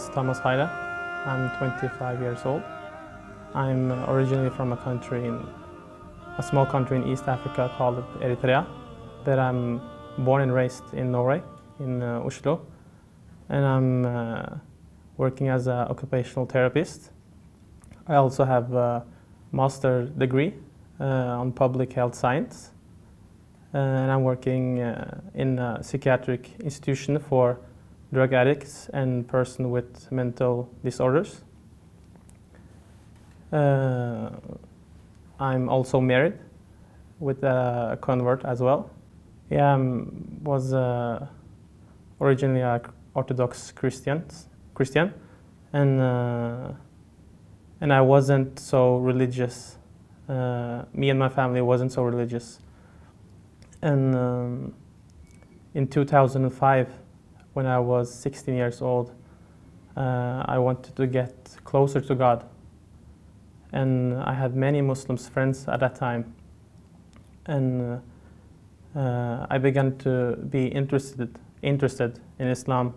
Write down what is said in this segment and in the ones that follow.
is Thomas Haidar. I'm 25 years old. I'm originally from a small country in East Africa called Eritrea, but I'm born and raised in Norway, in Oslo, and I'm working as an occupational therapist. I also have a master degree on public health science, and I'm working in a psychiatric institution for drug addicts and persons with mental disorders. I'm also married with a convert as well. Yeah, I was originally an Orthodox Christian, and I wasn't so religious. Me and my family wasn't so religious. And in 2005, when I was 16 years old, I wanted to get closer to God. And I had many Muslim friends at that time. And I began to be interested in Islam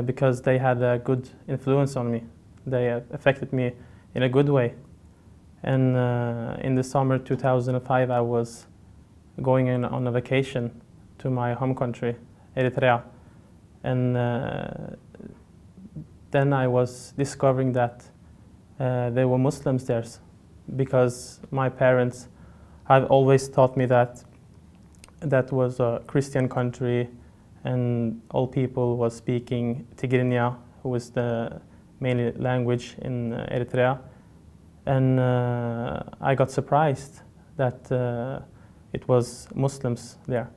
because they had a good influence on me. They affected me in a good way. And in the summer 2005, I was going on a vacation to my home country, Eritrea. And then I was discovering that there were Muslims there, because my parents had always taught me that that was a Christian country and all people was speaking Tigrinya, who was the main language in Eritrea. And I got surprised that it was Muslims there.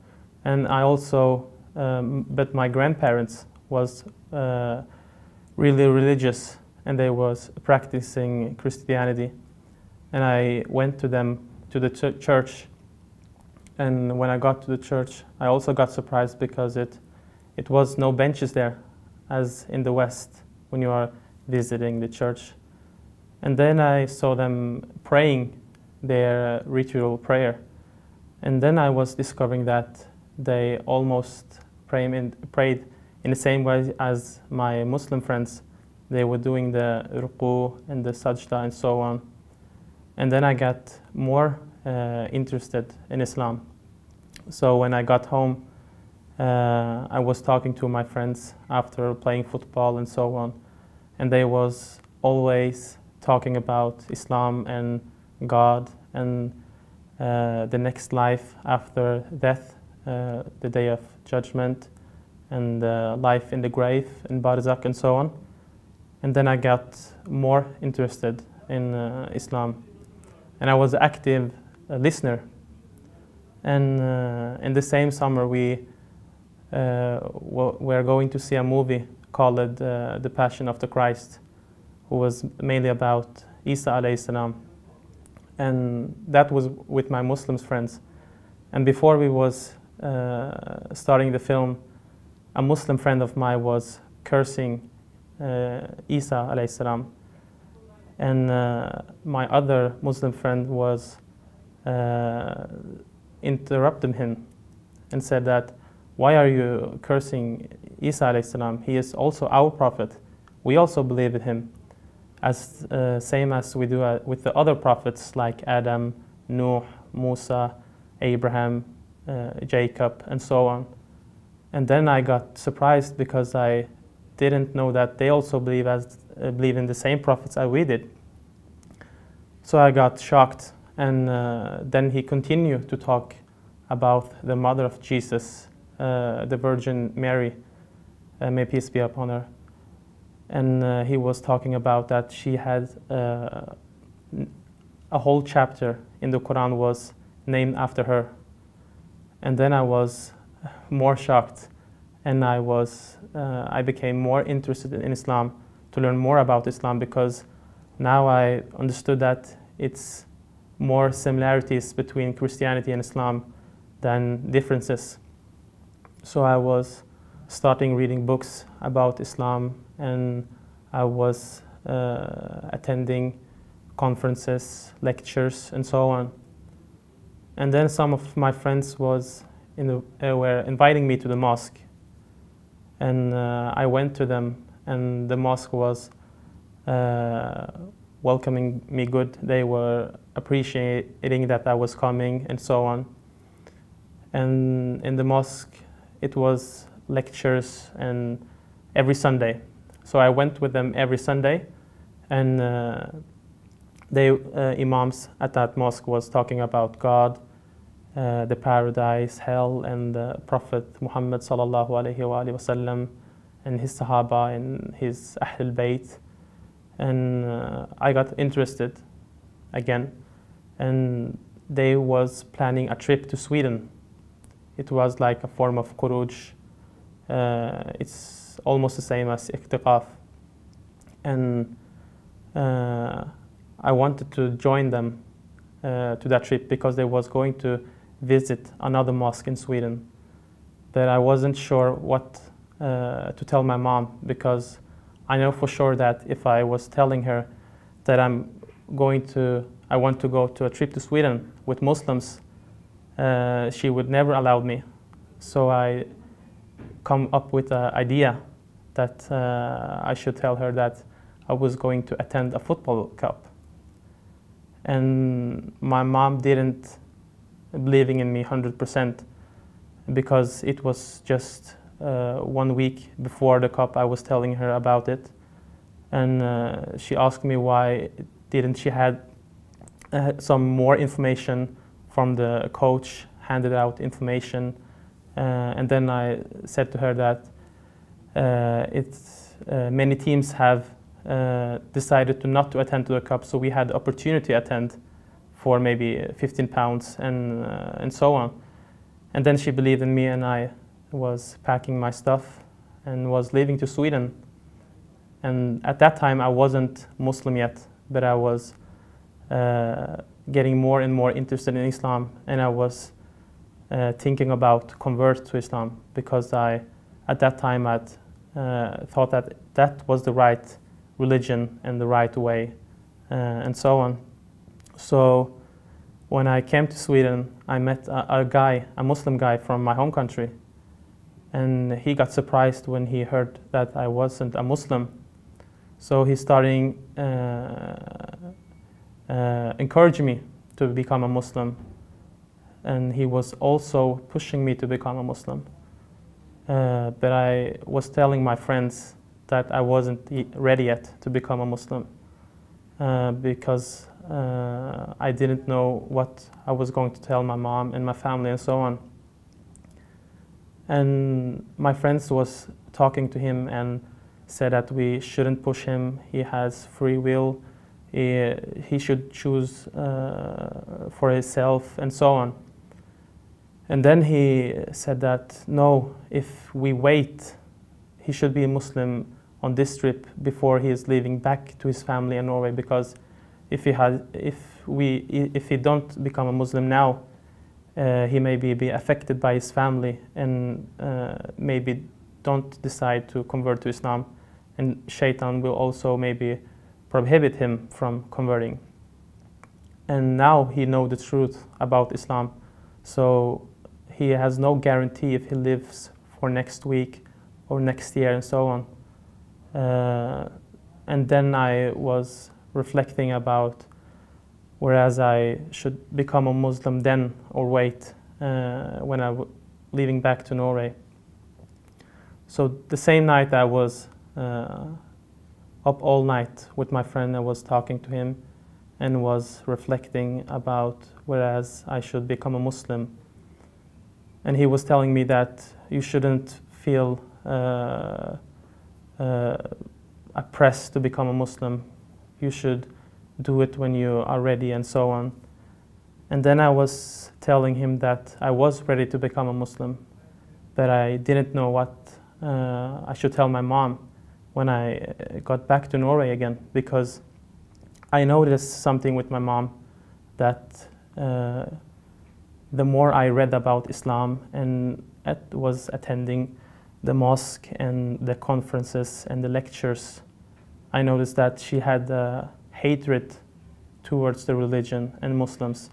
And I also, but my grandparents was really religious, and they was practicing Christianity. And I went to them, to the church. And when I got to the church, I also got surprised because it was no benches there, as in the West, when you are visiting the church. And then I saw them praying their ritual prayer. And then I was discovering that they almost prayed in the same way as my Muslim friends. They were doing the ruku and the sajda and so on. And then I got more interested in Islam. So when I got home, I was talking to my friends after playing football and so on. And they was always talking about Islam and God and the next life after death, the day of judgment, and life in the grave, in Barzakh and so on. And then I got more interested in Islam. And I was an active listener. And in the same summer, we were going to see a movie called The Passion of the Christ, who was mainly about Isa alayhi salam. And that was with my Muslim friends. And before we was starting the film, a Muslim friend of mine was cursing Isa alayhi salam. And my other Muslim friend was interrupting him and said that, why are you cursing Isa alayhi salam? He is also our prophet. We also believe in him, as same as we do with the other prophets like Adam, Nuh, Musa, Abraham, Jacob, and so on. And then I got surprised because I didn't know that they also believe in the same prophets as we did. So I got shocked, and then he continued to talk about the mother of Jesus, the Virgin Mary, may peace be upon her. And he was talking about that she had a whole chapter in the Quran was named after her. And then I was more shocked, and I became more interested in Islam, to learn more about Islam, because now I understood that it's more similarities between Christianity and Islam than differences. So I was starting reading books about Islam, and I was attending conferences, lectures, and so on. And then some of my friends were inviting me to the mosque, and I went to them and the mosque was welcoming me good. They were appreciating that I was coming and so on. And in the mosque, it was lectures and every Sunday. So I went with them every Sunday, and they imams at that mosque was talking about God, the paradise, hell, and the Prophet Muhammad sallallahu alaihi wasallam, and his Sahaba and his Ahlul Bayt. And I got interested again, and they was planning a trip to Sweden. It was like a form of khuruj. It's almost the same as iqtiqaf. And I wanted to join them to that trip because they was going to visit another mosque in Sweden. But I wasn't sure what to tell my mom, because I know for sure that if I was telling her that I want to go to a trip to Sweden with Muslims, she would never allow me. So I come up with an idea that I should tell her that I was going to attend a football cup. And my mom didn't believing in me 100%, because it was just 1 week before the cup I was telling her about it. And she asked me why didn't she had some more information from the coach, handed out information. And then I said to her that many teams have decided not to attend to the cup, so we had the opportunity to attend for maybe 15 pounds and so on. And then she believed in me, and I was packing my stuff and was leaving to Sweden. And at that time I wasn't Muslim yet, but I was getting more and more interested in Islam, and I was thinking about convert to Islam, because at that time I'd thought that was the right religion and the right way, and so on. So when I came to Sweden, I met a Muslim guy from my home country, and he got surprised when he heard that I wasn't a Muslim. So he started encouraging me to become a Muslim, and he was also pushing me to become a Muslim. But I was telling my friends that I wasn't ready yet to become a Muslim, because I didn't know what I was going to tell my mom and my family and so on. And my friends was talking to him and said that we shouldn't push him. He has free will. He should choose for himself and so on. And then he said that no, if we wait, he should be a Muslim on this trip before he is leaving back to his family in Norway, because if he don't become a Muslim now, he may be affected by his family and maybe don't decide to convert to Islam, and Shaitan will also maybe prohibit him from converting. And now he knows the truth about Islam, so he has no guarantee if he lives for next week or next year and so on. And then I was reflecting about whereas I should become a Muslim then or wait when I was leaving back to Norway. So the same night I was up all night with my friend. I was talking to him and was reflecting about whereas I should become a Muslim. And he was telling me that you shouldn't feel oppressed to become a Muslim. You should do it when you are ready and so on. And then I was telling him that I was ready to become a Muslim, but I didn't know what I should tell my mom when I got back to Norway again, because I noticed something with my mom, that the more I read about Islam and was attending the mosque and the conferences and the lectures, I noticed that she had hatred towards the religion and Muslims.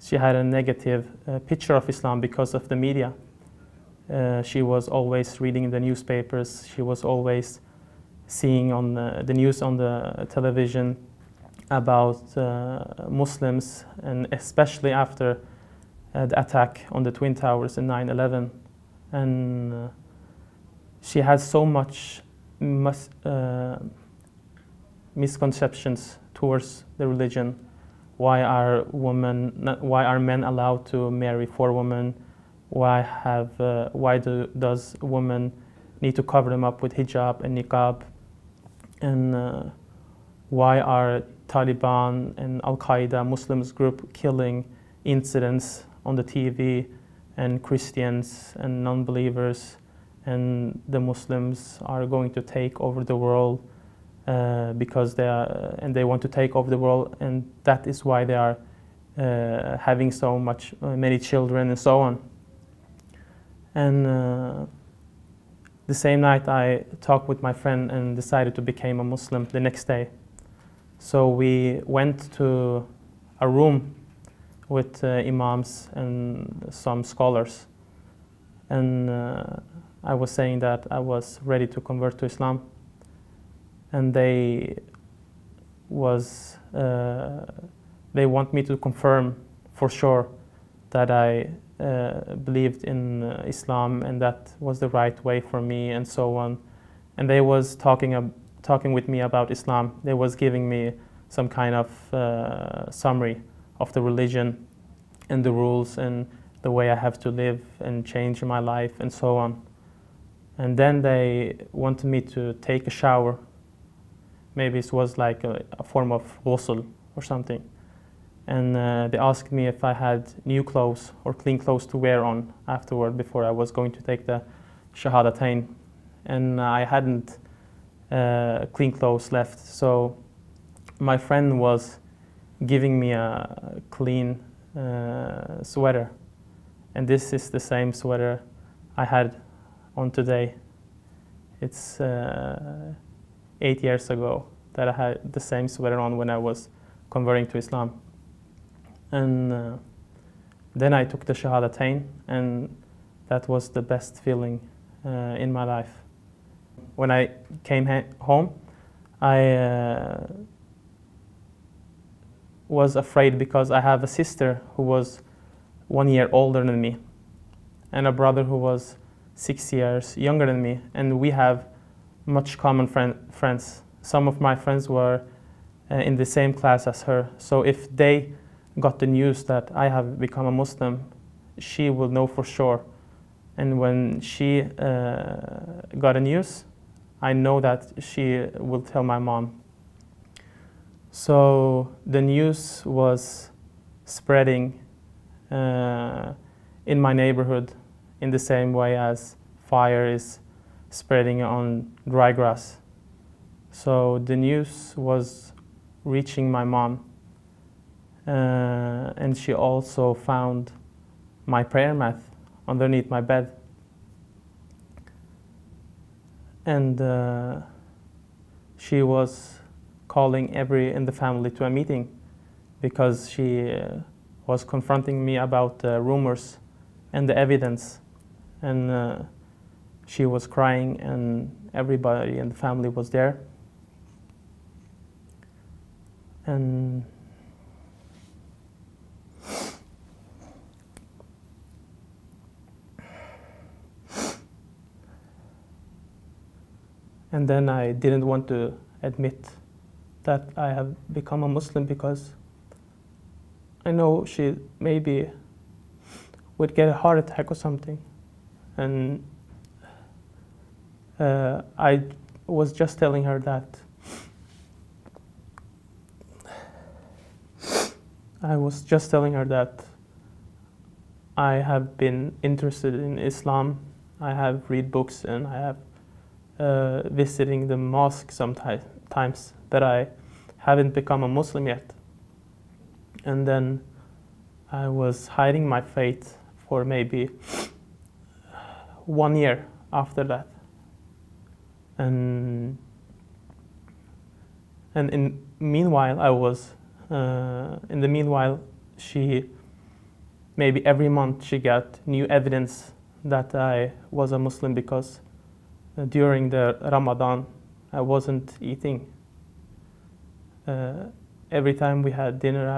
She had a negative picture of Islam because of the media. She was always reading the newspapers. She was always seeing on the news on the television about Muslims, and especially after the attack on the Twin Towers in 9/11. And she had so much misconceptions towards the religion. Why are men allowed to marry 4 women? Why does women need to cover them up with hijab and niqab? And why are Taliban and Al-Qaeda, Muslims group, killing incidents on the TV, and Christians and non-believers, and the Muslims are going to take over the world because they want to take over the world, and that is why they are having so many children and so on. And the same night I talked with my friend and decided to become a Muslim the next day. So we went to a room with imams and some scholars, and I was saying that I was ready to convert to Islam, and they want me to confirm for sure that I believed in Islam and that was the right way for me and so on. And they was talking with me about Islam. They was giving me some kind of summary of the religion and the rules and the way I have to live and change my life and so on. And then they wanted me to take a shower. Maybe it was like a form of ghusl or something. And they asked me if I had new clothes or clean clothes to wear on afterward before I was going to take the shahadatain. And I hadn't clean clothes left. So my friend was giving me a clean sweater. And this is the same sweater I had on today. It's 8 years ago that I had the same sweater on when I was converting to Islam. And then I took the shahadatain, and that was the best feeling in my life. When I came home, I was afraid because I have a sister who was 1 year older than me and a brother who was 6 years younger than me, and we have much common friends. Some of my friends were in the same class as her, so if they got the news that I have become a Muslim, she will know for sure. And when she got a news, I know that she will tell my mom. So the news was spreading in my neighborhood in the same way as fire is spreading on dry grass. So the news was reaching my mom, and she also found my prayer mat underneath my bed. And she was calling every in the family to a meeting because she was confronting me about the rumors and the evidence. And she was crying, and everybody in the family was there. And then I didn't want to admit that I have become a Muslim because I know she maybe would get a heart attack or something. And I was just telling her that I have been interested in Islam. I have read books and I have visiting the mosque sometimes, but I haven't become a Muslim yet. And then I was hiding my faith for maybe 1 year after that. And in the meanwhile, she maybe every month she got new evidence that I was a Muslim because during the Ramadan, I wasn't eating. Every time we had dinner,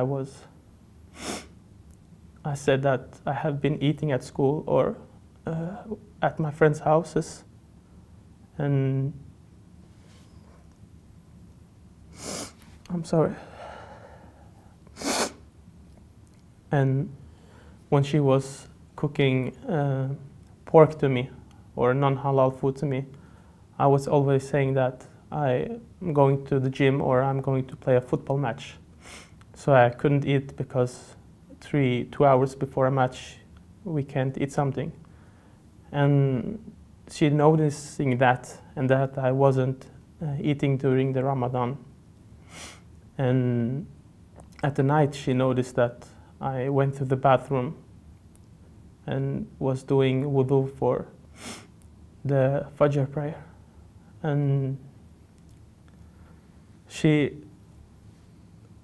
I said that I have been eating at school or at my friends' houses, and I'm sorry. And when she was cooking pork to me or non-halal food to me, I was always saying that I'm going to the gym or I'm going to play a football match. So I couldn't eat because 2 hours before a match, we can't eat something. And she noticing that, and that I wasn't eating during the Ramadan. And at the night, she noticed that I went to the bathroom and was doing wudu for the Fajr prayer. And she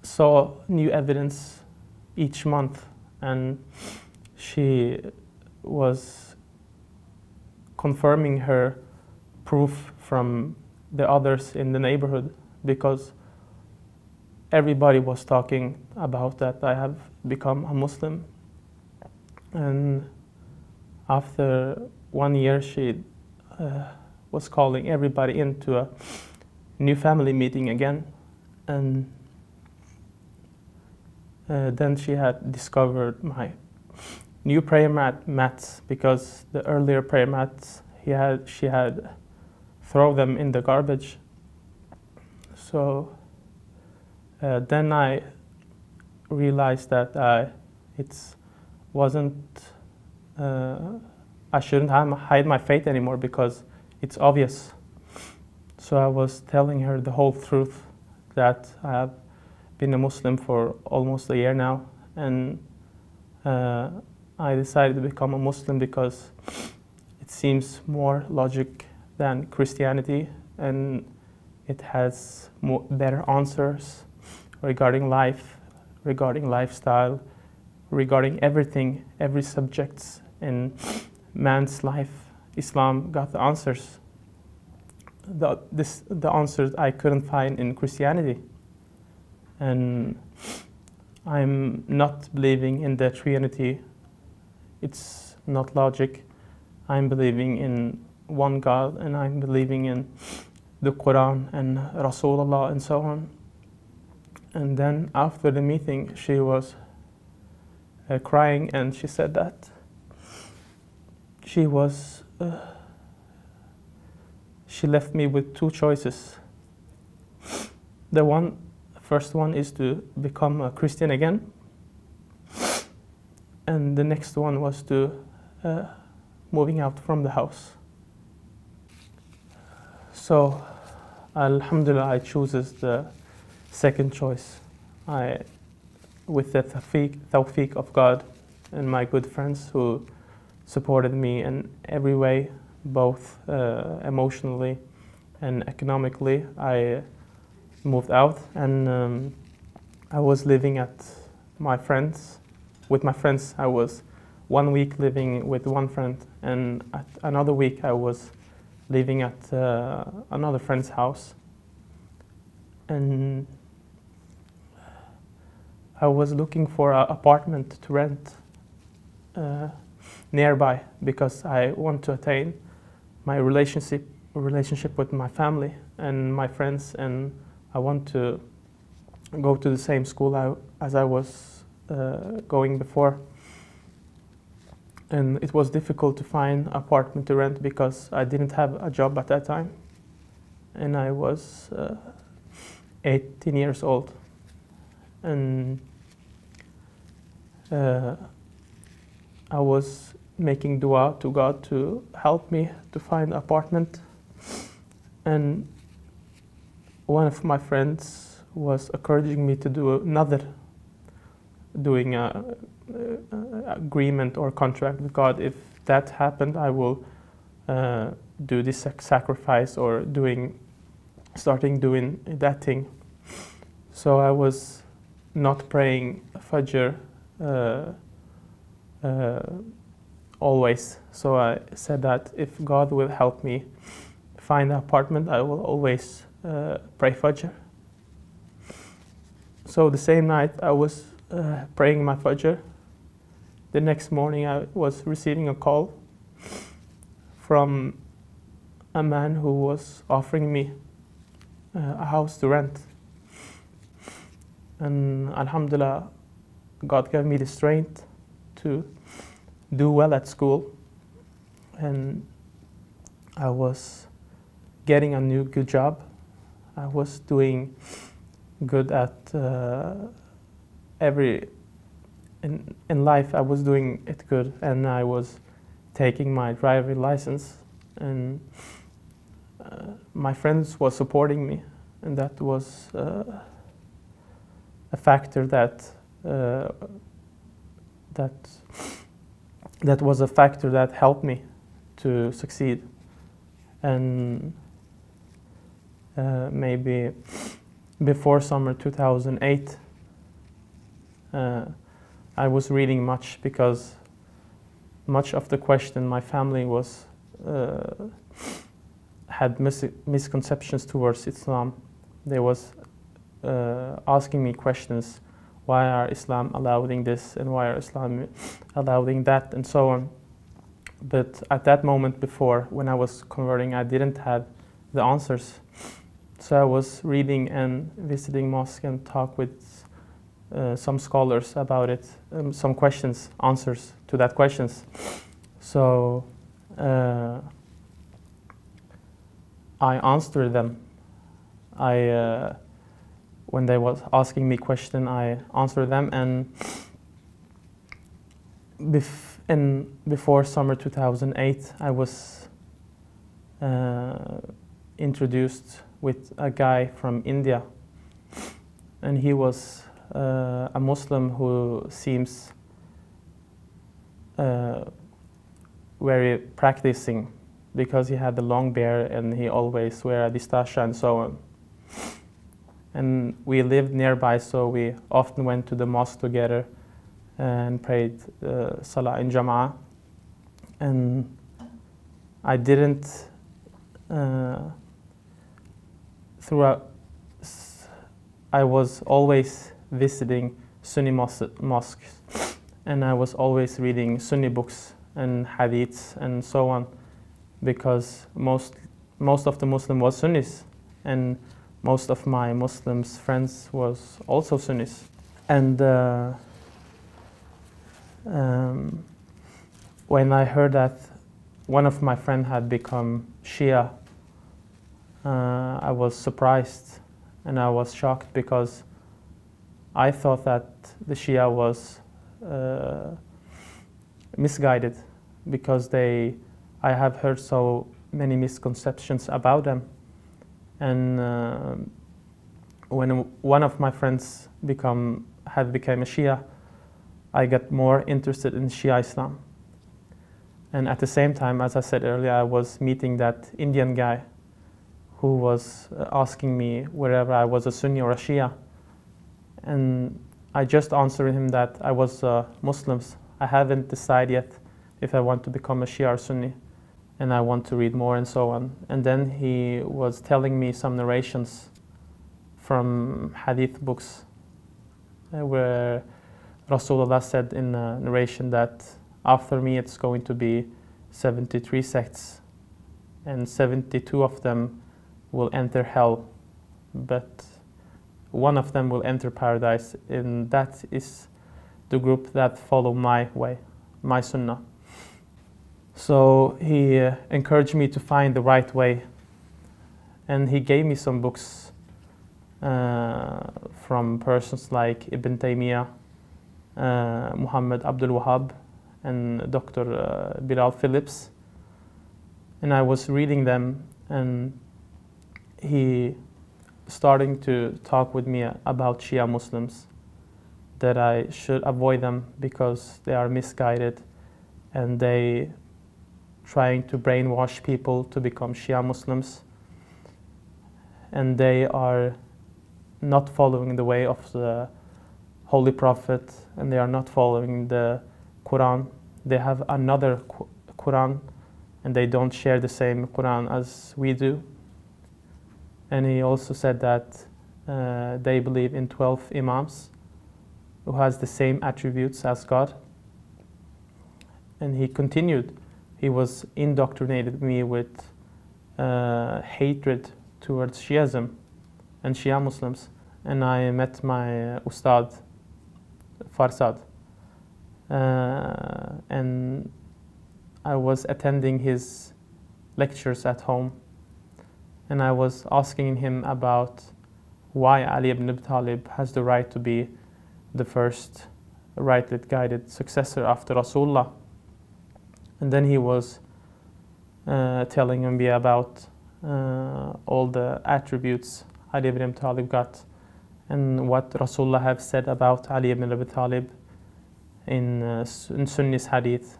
saw new evidence each month, and she was confirming her proof from the others in the neighborhood, because everybody was talking about that I have become a Muslim. And after 1 year, she was calling everybody into a new family meeting again. And then she had discovered my new prayer mats, because the earlier prayer mats she had thrown them in the garbage. So then I realized that I shouldn't hide my faith anymore, because it's obvious. So I was telling her the whole truth, that I have been a Muslim for almost a year now, and I decided to become a Muslim because it seems more logic than Christianity, and it has better answers regarding life, regarding lifestyle, regarding everything, every subject in man's life. Islam got the answers. The answers I couldn't find in Christianity. And I'm not believing in the Trinity. It's not logic. I'm believing in one God, and I'm believing in the Quran and Rasulullah and so on. And then after the meeting, she was crying, and she said that she left me with two choices. The first one is to become a Christian again, and the next one was to moving out from the house. So alhamdulillah, I chooses the second choice. With the tawfiq of God and my good friends who supported me in every way, both emotionally and economically, I moved out, and I was living at with my friends. I was 1 week living with one friend, and at another week I was living at another friend's house. And I was looking for an apartment to rent nearby, because I want to attain my relationship with my family and my friends, and I want to go to the same school as I was going before. And it was difficult to find an apartment to rent because I didn't have a job at that time, and I was 18 years old. And I was making dua to God to help me to find an apartment. And one of my friends was encouraging me to doing a agreement or contract with God. If that happened, I will do this sacrifice or starting doing that thing. So I was not praying Fajr always. So I said that if God will help me find an apartment, I will always pray Fajr. So the same night I was praying my Fajr. The next morning I was receiving a call from a man who was offering me a house to rent. And Alhamdulillah, God gave me the strength to do well at school. And I was getting a new good job. I was doing good at in life. I was doing it good, and I was taking my driving license, and my friends were supporting me, and that was a factor that was a factor that helped me to succeed. And maybe before summer 2008, I was reading much, because much of the question my family was had misconceptions towards Islam. They was asking me questions: why are Islam allowing this, and why are Islam allowing that, and so on. But at that moment before, when I was converting, I didn't have the answers. So I was reading and visiting mosque and talk with some scholars about it, some questions, answers to that questions. So I answered them. When they was asking me question, I answered them. And before summer 2008, I was introduced with a guy from India, and he was a Muslim who seems very practicing, because he had the long beard and he always wear a distasha and so on. And we lived nearby, so we often went to the mosque together and prayed Salah in Jama'ah. And I didn't, I was always visiting Sunni mosques, and I was always reading Sunni books and hadiths and so on, because most of the Muslim was Sunnis, and most of my Muslims friends was also Sunnis. And when I heard that one of my friends had become Shia, I was surprised and I was shocked, because I thought that the Shia was misguided, because I have heard so many misconceptions about them. And when one of my friends became a Shia, I got more interested in Shia Islam. And at the same time, as I said earlier, I was meeting that Indian guy who was asking me whether I was a Sunni or a Shia. And I just answered him that I was Muslim. I haven't decided yet if I want to become a Shia or Sunni, and I want to read more and so on. And then he was telling me some narrations from hadith books where Rasulullah said in a narration that after me it's going to be 73 sects, and 72 of them will enter hell, but one of them will enter paradise, and that is the group that follow my way, my sunnah. So he encouraged me to find the right way, and he gave me some books from persons like Ibn Taymiyyah, Muhammad Abdul Wahab, and Dr. Bilal Phillips. And I was reading them, and he starting to talk with me about Shia Muslims, that I should avoid them because they are misguided and they trying to brainwash people to become Shia Muslims, and they are not following the way of the Holy Prophet, and they are not following the Quran. They have another Quran and they don't share the same Quran as we do. And he also said that they believe in 12 Imams who has the same attributes as God. And he continued. He was indoctrinated me with hatred towards Shiism and Shia Muslims. And I met my Ustad, Farsad. And I was attending his lectures at home. And I was asking him about why Ali ibn Abi Talib has the right to be the first rightly guided successor after Rasulullah. And then he was telling me about all the attributes Ali ibn Abi Talib got and what Rasulullah have said about Ali ibn Abi Talib in Sunni's hadith,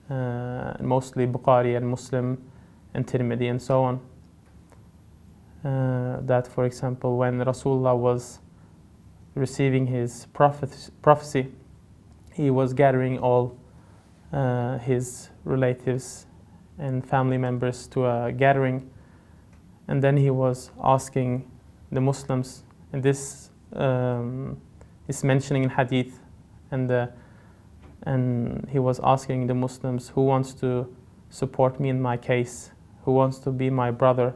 mostly Bukhari and Muslim and Tirmidhi and so on. That, for example, when Rasulullah was receiving his prophecy, he was gathering all his relatives and family members to a gathering, and then he was asking the Muslims, and this is mentioning in hadith, and he was asking the Muslims, who wants to support me in my case, who wants to be my brother,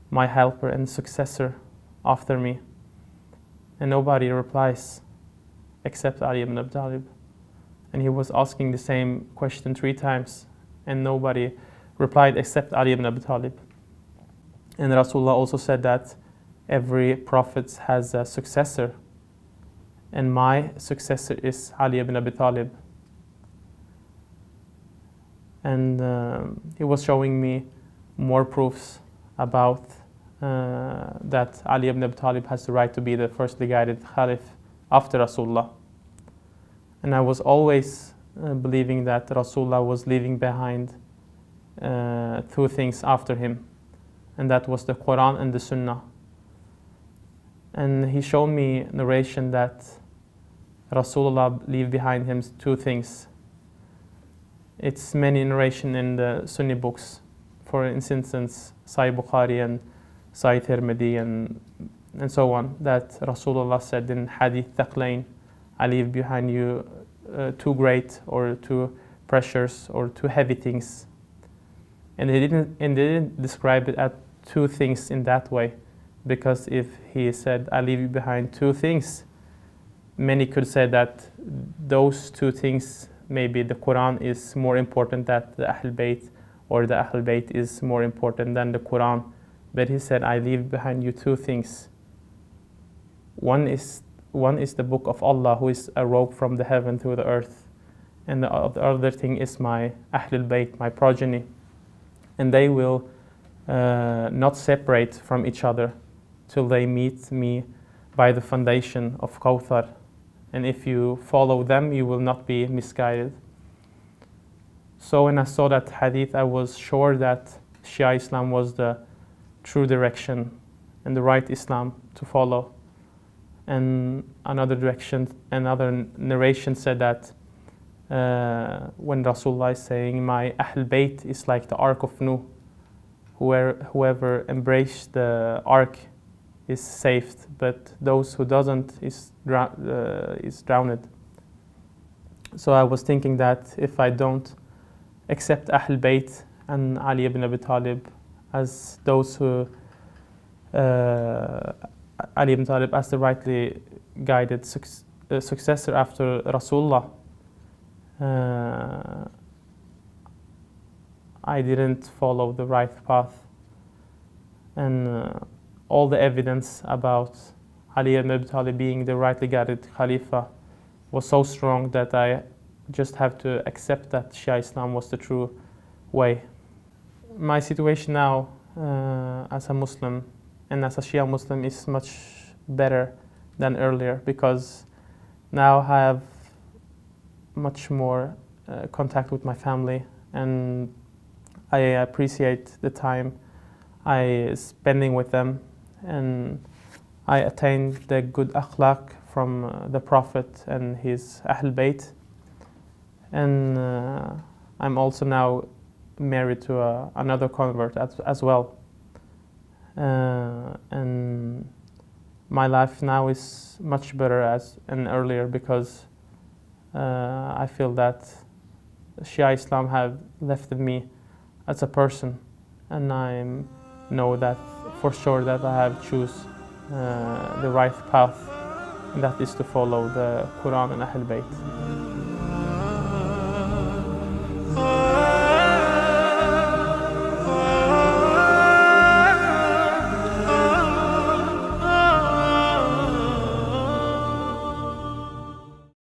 my helper and successor after me? And nobody replies except Ali ibn Abi Talib. And he was asking the same question 3 times, and nobody replied except Ali ibn Abi Talib. And Rasulullah also said that every prophet has a successor, and my successor is Ali ibn Abi Talib. And he was showing me more proofs about that Ali ibn Abi Talib has the right to be the firstly guided Caliph after Rasulullah. And I was always believing that Rasulullah was leaving behind 2 things after him, and that was the Quran and the Sunnah. And he showed me narration that Rasulullah leave behind him 2 things. It's many narration in the Sunni books, for instance, Sahih Bukhari and Sahih Tirmidhi and so on, that Rasulullah said in Hadith Thaqlain, I leave behind you 2 great or 2 precious or 2 heavy things. And they didn't describe it as 2 things in that way, because if he said, I leave you behind 2 things, many could say that those 2 things, maybe the Quran is more important than the Ahl Bayt, or the Ahl Bayt is more important than the Quran. But he said, I leave behind you 2 things. One is the book of Allah, who is a rope from the heaven to the earth. And the other thing is my Ahlul Bayt, my progeny. And they will not separate from each other till they meet me by the foundation of Kawthar. And if you follow them, you will not be misguided. So when I saw that hadith, I was sure that Shia Islam was the true direction and the right Islam to follow. And another narration said that when Rasulullah is saying, my Ahl Bayt is like the Ark of Nuh, whoever embraced the Ark is saved, but those who doesn't is drowned. So I was thinking that if I don't accept Ahl Bayt and Ali ibn Abi Talib as those who Ali ibn Talib as the rightly guided successor after Rasulullah, I didn't follow the right path. And all the evidence about Ali ibn Abi Talib being the rightly guided Khalifa was so strong that I just have to accept that Shia Islam was the true way. My situation now as a Muslim and as a Shia Muslim is much better than earlier, because now I have much more contact with my family, and I appreciate the time I spending with them, and I attained the good akhlaq from the Prophet and his Ahl Bayt. And I'm also now married to another convert as well. And my life now is much better and earlier because I feel that Shia Islam have lifted me as a person, and I know that for sure that I have choose the right path, and that is to follow the Quran and Ahl Bayt.